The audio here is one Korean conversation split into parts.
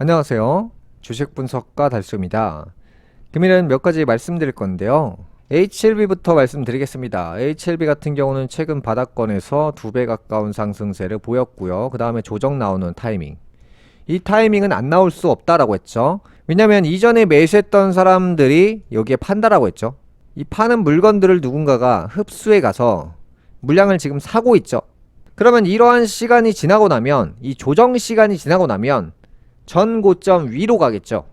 안녕하세요. 주식 분석가 달수입니다. 금일은 몇 가지 말씀드릴 건데요. HLB부터 말씀드리겠습니다. HLB 같은 경우는 최근 바닥권에서 2배 가까운 상승세를 보였고요. 그 다음에 조정 나오는 타이밍. 이 타이밍은 안 나올 수 없다라고 했죠. 왜냐면 이전에 매수했던 사람들이 여기에 판다라고 했죠. 이 파는 물건들을 누군가가 흡수해 가서 물량을 지금 사고 있죠. 그러면 이러한 시간이 지나고 나면, 이 조정 시간이 지나고 나면 전 고점 위로 가겠죠.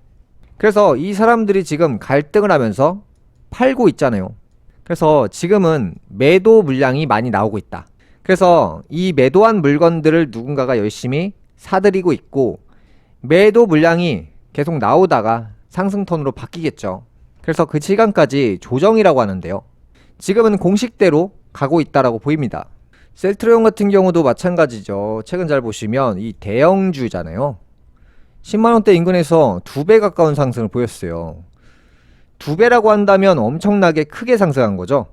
그래서 이 사람들이 지금 갈등을 하면서 팔고 있잖아요. 그래서 지금은 매도 물량이 많이 나오고 있다. 그래서 이 매도한 물건들을 누군가가 열심히 사들이고 있고, 매도 물량이 계속 나오다가 상승 톤으로 바뀌겠죠. 그래서 그 시간까지 조정이라고 하는데요. 지금은 공식대로 가고 있다라고 보입니다. 셀트리온 같은 경우도 마찬가지죠. 최근 잘 보시면 이 대형주잖아요. 10만원대 인근에서 2배 가까운 상승을 보였어요. 2배라고 한다면 엄청나게 크게 상승한 거죠.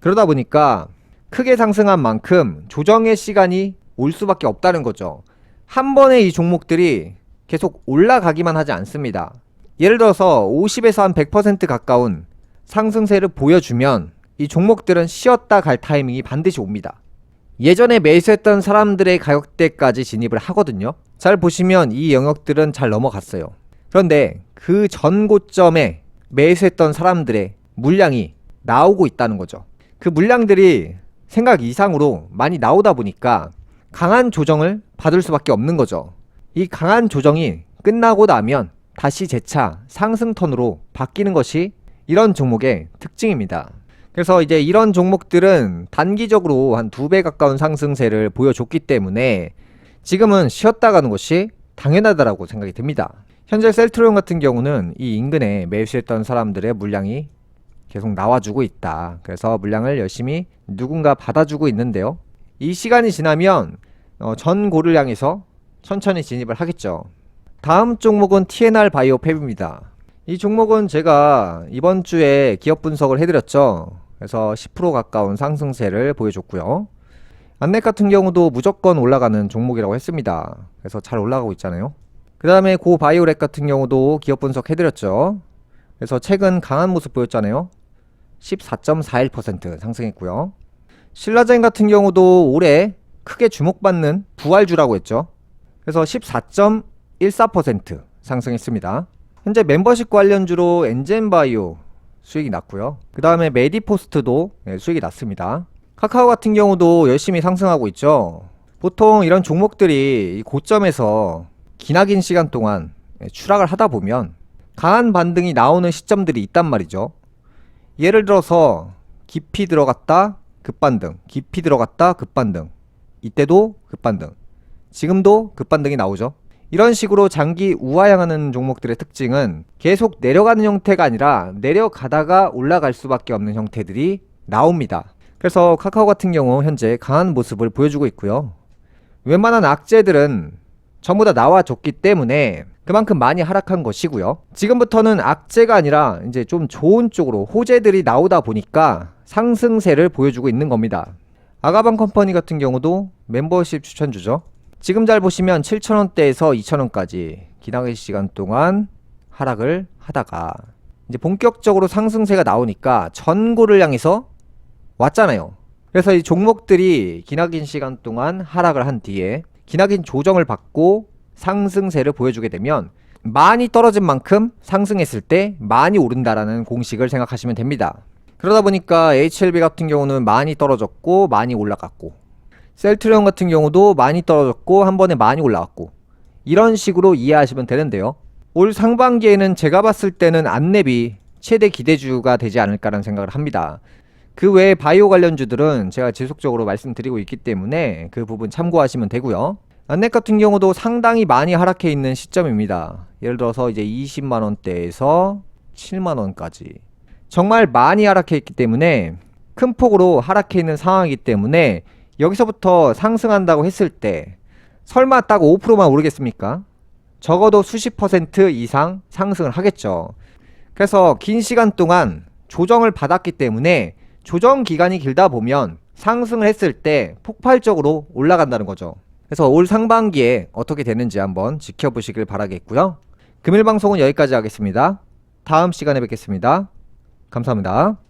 그러다 보니까 크게 상승한 만큼 조정의 시간이 올 수밖에 없다는 거죠. 한 번에 이 종목들이 계속 올라가기만 하지 않습니다. 예를 들어서 50에서 한 100% 가까운 상승세를 보여주면 이 종목들은 쉬었다 갈 타이밍이 반드시 옵니다. 예전에 매수했던 사람들의 가격대까지 진입을 하거든요. 잘 보시면 이 영역들은 잘 넘어갔어요. 그런데 그 전 고점에 매수했던 사람들의 물량이 나오고 있다는 거죠. 그 물량들이 생각 이상으로 많이 나오다 보니까 강한 조정을 받을 수밖에 없는 거죠. 이 강한 조정이 끝나고 나면 다시 재차 상승 턴으로 바뀌는 것이 이런 종목의 특징입니다. 그래서 이제 이런 종목들은 단기적으로 한 2배 가까운 상승세를 보여줬기 때문에 지금은 쉬었다 가는 것이 당연하다라고 생각이 듭니다. 현재 셀트리온 같은 경우는 이 인근에 매수했던 사람들의 물량이 계속 나와주고 있다. 그래서 물량을 열심히 누군가 받아주고 있는데요. 이 시간이 지나면 전고를 향해서 천천히 진입을 하겠죠. 다음 종목은 TNR 바이오팹입니다. 이 종목은 제가 이번 주에 기업 분석을 해드렸죠. 그래서 10% 가까운 상승세를 보여줬고요. 안넷 같은 경우도 무조건 올라가는 종목이라고 했습니다. 그래서 잘 올라가고 있잖아요. 그 다음에 고바이오렉 같은 경우도 기업 분석 해드렸죠. 그래서 최근 강한 모습 보였잖아요. 14.41% 상승했고요. 신라젠 같은 경우도 올해 크게 주목받는 부활주라고 했죠. 그래서 14.14% 상승했습니다. 현재 멤버십 관련주로 엔젠바이오 수익이 났고요. 그 다음에 메디포스트도 수익이 났습니다. 카카오 같은 경우도 열심히 상승하고 있죠. 보통 이런 종목들이 고점에서 기나긴 시간 동안 추락을 하다 보면 강한 반등이 나오는 시점들이 있단 말이죠. 예를 들어서 깊이 들어갔다 급반등, 깊이 들어갔다 급반등, 이때도 급반등, 지금도 급반등이 나오죠. 이런 식으로 장기 우하향하는 종목들의 특징은 계속 내려가는 형태가 아니라 내려가다가 올라갈 수밖에 없는 형태들이 나옵니다. 그래서 카카오 같은 경우 현재 강한 모습을 보여주고 있고요. 웬만한 악재들은 전부 다 나와줬기 때문에 그만큼 많이 하락한 것이고요. 지금부터는 악재가 아니라 이제 좀 좋은 쪽으로 호재들이 나오다 보니까 상승세를 보여주고 있는 겁니다. 아가방 컴퍼니 같은 경우도 멤버십 추천주죠. 지금 잘 보시면 7,000원대에서 2,000원까지 기나긴 시간 동안 하락을 하다가 이제 본격적으로 상승세가 나오니까 전고를 향해서 왔잖아요. 그래서 이 종목들이 기나긴 시간 동안 하락을 한 뒤에 기나긴 조정을 받고 상승세를 보여주게 되면 많이 떨어진 만큼 상승했을 때 많이 오른다라는 공식을 생각하시면 됩니다. 그러다 보니까 HLB 같은 경우는 많이 떨어졌고 많이 올라갔고, 셀트리온 같은 경우도 많이 떨어졌고 한 번에 많이 올라왔고, 이런 식으로 이해하시면 되는데요. 올 상반기에는 제가 봤을 때는 안랩이 최대 기대주가 되지 않을까라는 생각을 합니다. 그 외에 바이오 관련주들은 제가 지속적으로 말씀드리고 있기 때문에 그 부분 참고하시면 되고요. 안넷 같은 경우도 상당히 많이 하락해 있는 시점입니다. 예를 들어서 이제 20만원대에서 7만원까지 정말 많이 하락해 있기 때문에 큰 폭으로 하락해 있는 상황이기 때문에 여기서부터 상승한다고 했을 때 설마 딱 5%만 오르겠습니까? 적어도 수십 퍼센트 이상 상승을 하겠죠. 그래서 긴 시간 동안 조정을 받았기 때문에 조정 기간이 길다 보면 상승을 했을 때 폭발적으로 올라간다는 거죠. 그래서 올 상반기에 어떻게 되는지 한번 지켜보시길 바라겠고요. 금일 방송은 여기까지 하겠습니다. 다음 시간에 뵙겠습니다. 감사합니다.